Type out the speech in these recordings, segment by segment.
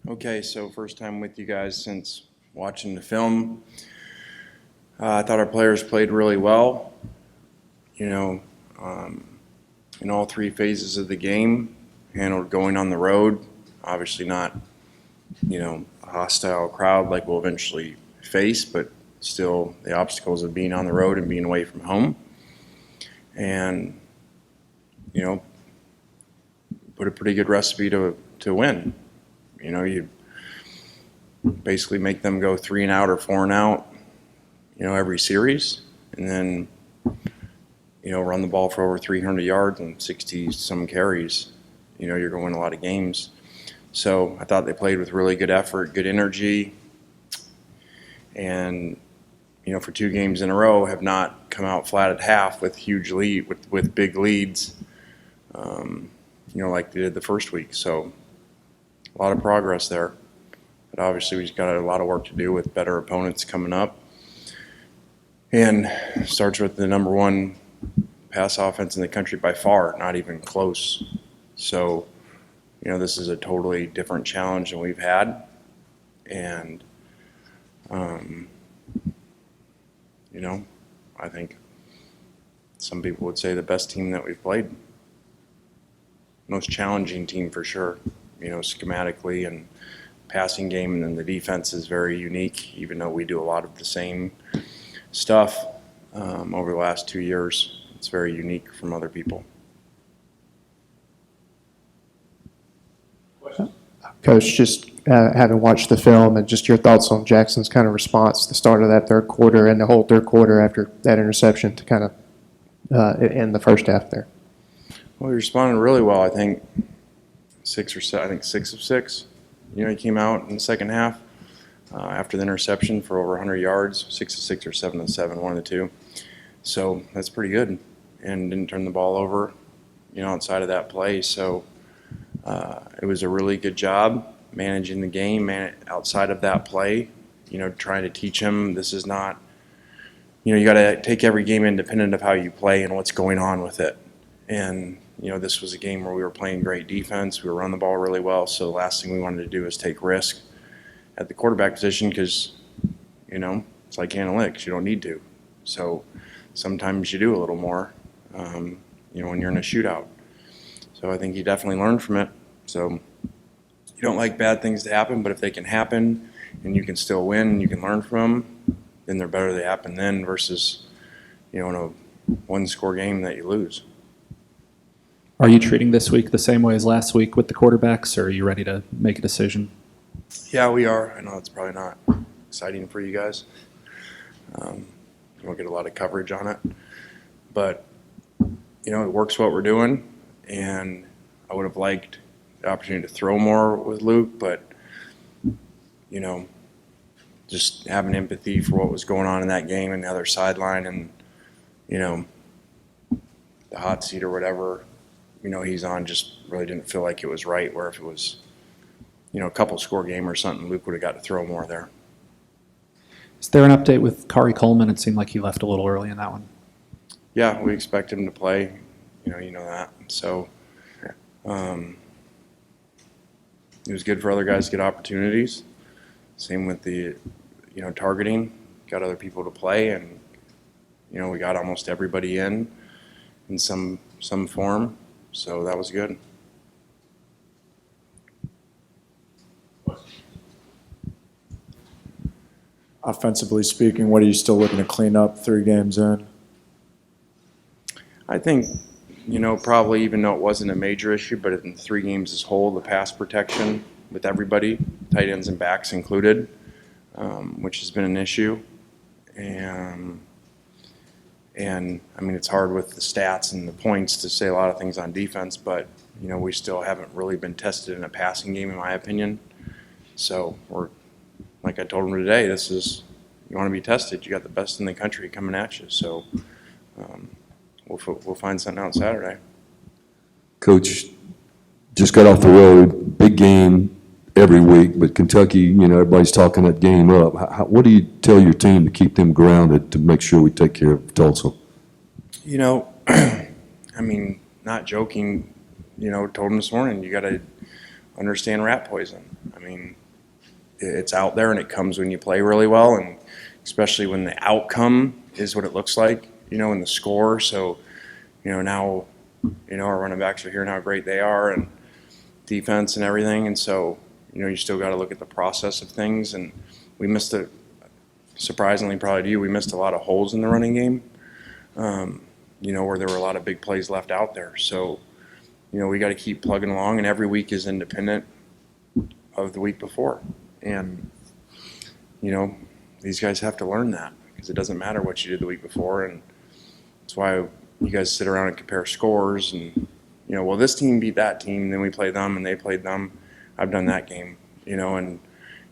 Okay, so first time with you guys since watching the film. I thought our players played really well, you know, in all three phases of the game, handled going on the road, obviously not, a hostile crowd like we'll eventually face, but still the obstacles of being on the road and being away from home. And, put a pretty good recipe to win. You basically make them go 3 and out or 4 and out, every series, and then, run the ball for over 300 yards and 60 some carries. You're going to win a lot of games. So I thought they played with really good effort, good energy, and, for 2 games in a row have not come out flat at half with huge lead, with big leads, like they did the first week. So a lot of progress there. But obviously we've got a lot of work to do with better opponents coming up. And it starts with the number 1 pass offense in the country by far, not even close. So, this is a totally different challenge than we've had. And, I think some people would say the best team that we've played. Most challenging team for sure, schematically and passing game, and then the defense is very unique, even though we do a lot of the same stuff over the last 2 years. It's very unique from other people. Coach, just having watched the film and just your thoughts on Jackson's kind of response to the start of that third quarter and the whole third quarter after that interception to kind of end the first half there. Well, he responded really well. I think 6 of 6. He came out in the second half after the interception for over 100 yards, 6 of 6 or 7 of 7, one of the two. So that's pretty good, and didn't turn the ball over, outside of that play. So it was a really good job managing the game outside of that play. Trying to teach him this is not. You got to take every game independent of how you play and what's going on with it. And this was a game where we were playing great defense. We were running the ball really well. So the last thing we wanted to do is take risk at the quarterback position because, it's like analytics. You don't need to. So sometimes you do a little more, when you're in a shootout. So I think he definitely learned from it. So you don't like bad things to happen, but if they can happen and you can still win and you can learn from them, then they're better they happen then versus, in a one-score game that you lose. Are you treating this week the same way as last week with the quarterbacks, or are you ready to make a decision? Yeah, we are. I know it's probably not exciting for you guys. You won't get a lot of coverage on it. But, it works what we're doing, and I would have liked the opportunity to throw more with Luke, but, just having empathy for what was going on in that game and the other sideline and, the hot seat or whatever, he's on, just really didn't feel like it was right, where if it was, a couple score game or something, Luke would have got to throw more there. Is there an update with Cary Coleman? It seemed like he left a little early in that one. Yeah, we expect him to play, you know that. So it was good for other guys to get opportunities. Same with the, targeting, got other people to play, and, we got almost everybody in some form. So that was good. Offensively speaking, what are you still looking to clean up 3 games in? I think, probably even though it wasn't a major issue, but in 3 games as a whole, the pass protection with everybody, tight ends and backs included, which has been an issue. And I mean, it's hard with the stats and the points to say a lot of things on defense, but, we still haven't really been tested in a passing game, in my opinion. So we're, like I told him today, you want to be tested. You got the best in the country coming at you. So we'll find something out Saturday. Coach, just got off the road, big game every week, but Kentucky, everybody's talking that game up. What do you tell your team to keep them grounded to make sure we take care of Tulsa? I mean, not joking, told them this morning, you got to understand rat poison. I mean, it's out there and it comes when you play really well, and especially when the outcome is what it looks like, in the score. So, now, our running backs are hearing how great they are and defense and everything. And so, you still got to look at the process of things. And we missed surprisingly probably to you, we missed a lot of holes in the running game, where there were a lot of big plays left out there. So, we got to keep plugging along, and every week is independent of the week before. And, these guys have to learn that, because it doesn't matter what you did the week before. And that's why you guys sit around and compare scores and, well, this team beat that team, and then we play them and they played them. I've done that game, and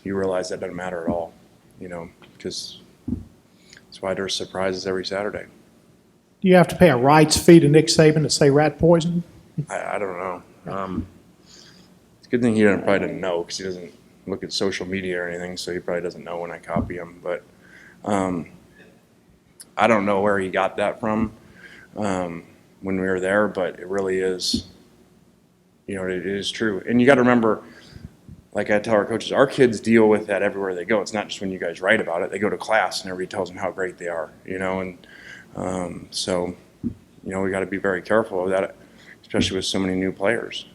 you realize that doesn't matter at all, because that's why there's surprises every Saturday. Do you have to pay a rights fee to Nick Saban to say rat poison? I don't know. It's a good thing he probably didn't know, because he doesn't look at social media or anything, so he probably doesn't know when I copy him. But I don't know where he got that from when we were there, but it really is, it is true. And you got to remember, like I tell our coaches, our kids deal with that everywhere they go. It's not just when you guys write about it. They go to class and everybody tells them how great they are, and so, we got to be very careful of that, especially with so many new players.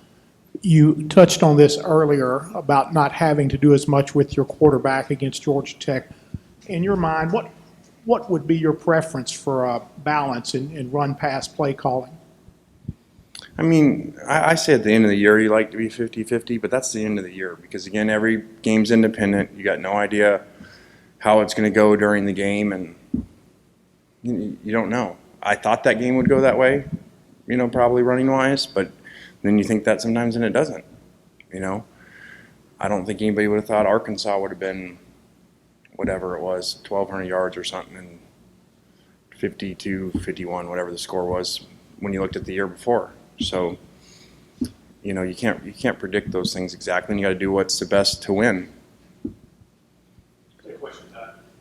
You touched on this earlier about not having to do as much with your quarterback against Georgia Tech. In your mind, what would be your preference for a balance in run-pass play calling? I mean, I say at the end of the year you like to be 50-50, but that's the end of the year, because, again, every game's independent. You got no idea how it's going to go during the game, and you don't know. I thought that game would go that way, probably running-wise, but then you think that sometimes and it doesn't, I don't think anybody would have thought Arkansas would have been whatever it was, 1,200 yards or something, and 52-51, whatever the score was when you looked at the year before. So, you can't predict those things exactly, and you got to do what's the best to win.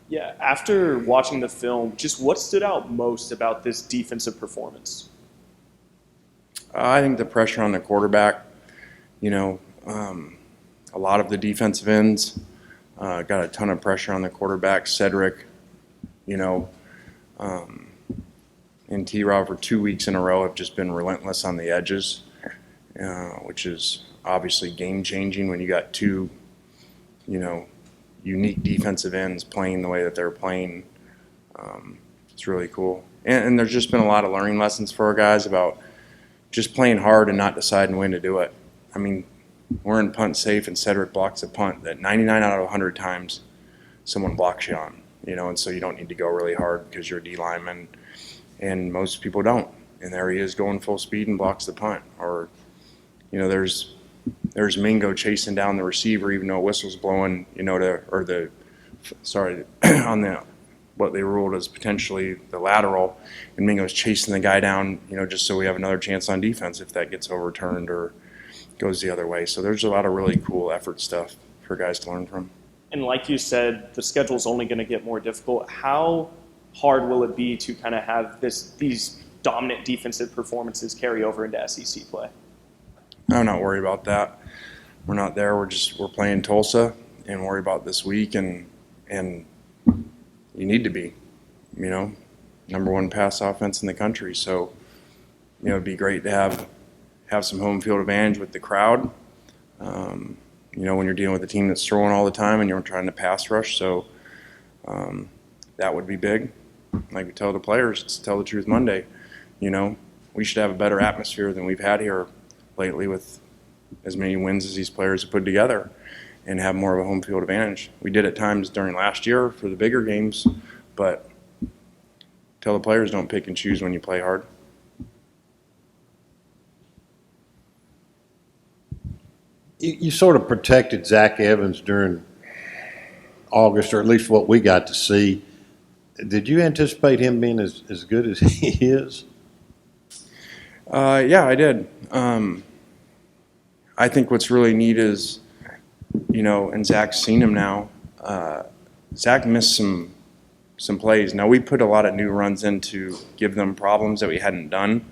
Yeah, after watching the film, just what stood out most about this defensive performance? I think the pressure on the quarterback, a lot of the defensive ends got a ton of pressure on the quarterback. Cedric, and T-Rob for 2 weeks in a row have just been relentless on the edges, which is obviously game-changing when you got two, unique defensive ends playing the way that they're playing. It's really cool. And there's just been a lot of learning lessons for our guys about just playing hard and not deciding when to do it. I mean, we're in punt safe, and Cedric blocks a punt that 99 out of 100 times someone blocks you on, and so you don't need to go really hard because you're a D lineman, and most people don't. And there he is going full speed and blocks the punt. Or, there's Mingo chasing down the receiver even though a whistle's blowing, on the what they ruled as potentially the lateral, and Mingo's chasing the guy down, just so we have another chance on defense if that gets overturned or goes the other way. So there's a lot of really cool effort stuff for guys to learn from. And like you said, the schedule's only going to get more difficult. How hard will it be to kind of have these dominant defensive performances carry over into SEC play? I'm not worried about that. We're not there. We're playing Tulsa and worry about this week, and you need to be, number one pass offense in the country. So, it'd be great to have some home field advantage with the crowd. When you're dealing with a team that's throwing all the time and you're trying to pass rush. So that would be big. Like we tell the players, it's Tell the Truth Monday. We should have a better atmosphere than we've had here lately with as many wins as these players have put together, and have more of a home field advantage. We did at times during last year for the bigger games, but tell the players don't pick and choose when you play hard. You sort of protected Zach Evans during August, or at least what we got to see. Did you anticipate him being as good as he is? Yeah, I did. I think what's really neat is, and Zach's seen him now, Zach missed some plays. Now, we put a lot of new runs in to give them problems that we hadn't done.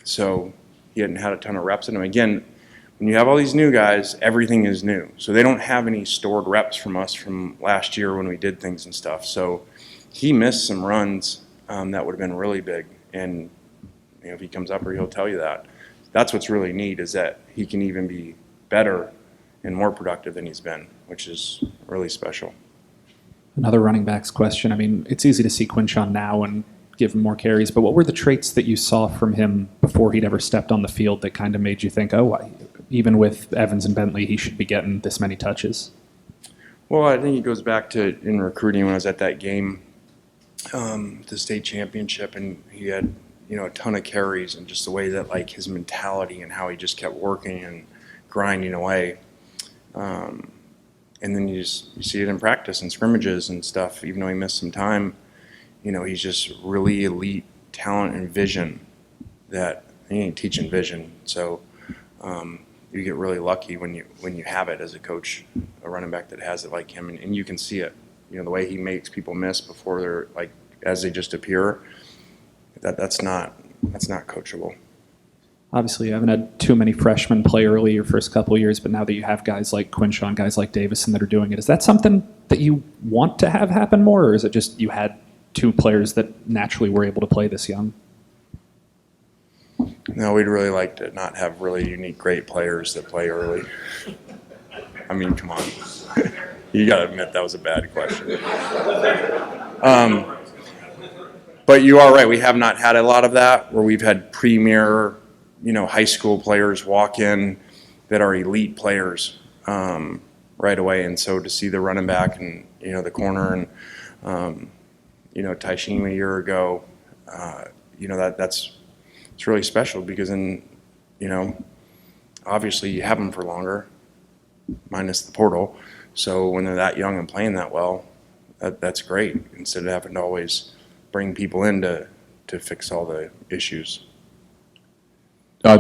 So he hadn't had a ton of reps in him. Again, when you have all these new guys, everything is new. So they don't have any stored reps from us from last year when we did things and stuff. So he missed some runs that would have been really big. And if he comes up here, he'll tell you that. That's what's really neat, is that he can even be better and more productive than he's been, which is really special. Another running backs question. I mean, it's easy to see Quinshon now and give him more carries, but what were the traits that you saw from him before he'd ever stepped on the field that kind of made you think, oh, even with Evans and Bentley, he should be getting this many touches? Well, I think it goes back to in recruiting when I was at that game, the state championship, and he had a ton of carries, and just the way that like his mentality and how he just kept working and grinding away. And then you see it in practice and scrimmages and stuff. Even though he missed some time, he's just really elite talent and vision that he ain't teaching vision. So you get really lucky when you have it as a coach, a running back that has it like him, and you can see it. The way he makes people miss before they're like as they just appear. That's not coachable. Obviously, you haven't had too many freshmen play early your first couple of years, but now that you have guys like Quinshon, guys like Davison that are doing it, is that something that you want to have happen more, or is it just you had two players that naturally were able to play this young? No, we'd really like to not have really unique, great players that play early. I mean, come on. You got to admit that was a bad question. But you are right. We have not had a lot of that where we've had premier high school players walk in that are elite players right away. And so to see the running back and, the corner and, Taishima a year ago, it's really special because then, obviously you have them for longer, minus the portal. So when they're that young and playing that well, that's great instead of having to always bring people in to fix all the issues.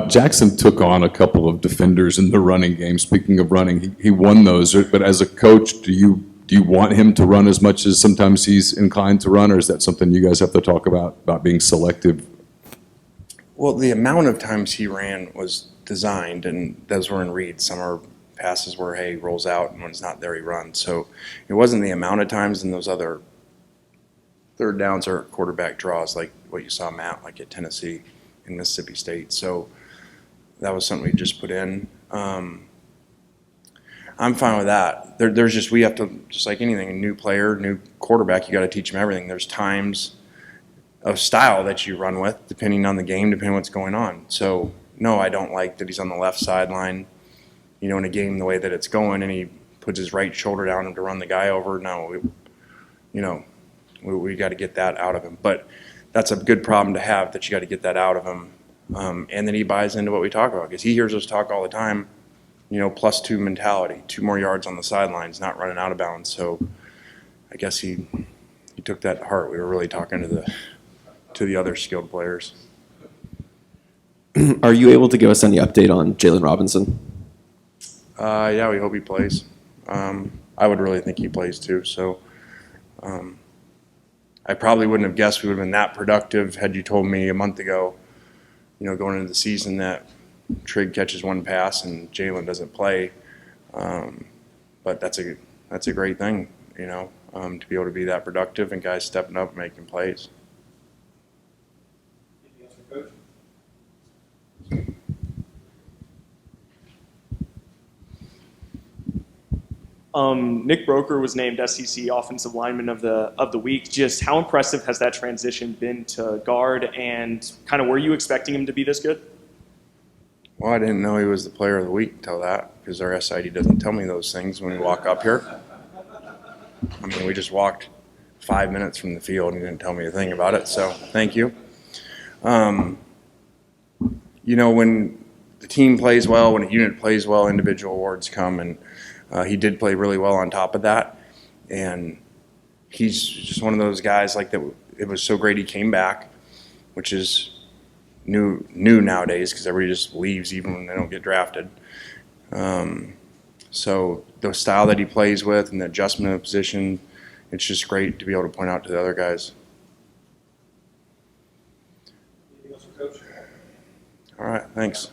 Jackson took on a couple of defenders in the running game. Speaking of running, he won those. But as a coach, do you want him to run as much as sometimes he's inclined to run, or is that something you guys have to talk about being selective? Well, the amount of times he ran was designed, and those were in reads. Some are passes where, hey, rolls out, and when it's not there, he runs. So it wasn't the amount of times in those other third downs or quarterback draws like what you saw Matt like at Tennessee and Mississippi State. So that was something we just put in. I'm fine with that. We have to, just like anything, a new player, new quarterback, you got to teach them everything. There's times of style that you run with, depending on the game, depending on what's going on. So, no, I don't like that he's on the left sideline, in a game the way that it's going, and he puts his right shoulder down to run the guy over. No, we got to get that out of him. But that's a good problem to have, that you got to get that out of him. And then he buys into what we talk about, because he hears us talk all the time, +2 mentality, 2 more yards on the sidelines, not running out of bounds. So I guess he took that to heart. We were really talking to the other skilled players. Are you able to give us any update on Jalen Robinson? Yeah, we hope he plays. I would really think he plays too. So I probably wouldn't have guessed we would have been that productive had you told me a month ago, going into the season, that Trigg catches 1 pass and Jalen doesn't play. But that's a great thing, to be able to be that productive and guys stepping up and making plays. Nick Broker was named SEC Offensive Lineman of the Week. Just how impressive has that transition been to guard, and kind of were you expecting him to be this good? Well, I didn't know he was the Player of the Week until that, because our SID doesn't tell me those things when we walk up here. I mean, we just walked 5 minutes from the field and he didn't tell me a thing about it, so thank you. When the team plays well, when a unit plays well, individual awards come, and he did play really well on top of that. And he's just one of those guys like that. It was so great he came back, which is new nowadays because everybody just leaves even when they don't get drafted. So the style that he plays with and the adjustment of position, it's just great to be able to point out to the other guys. All right, thanks.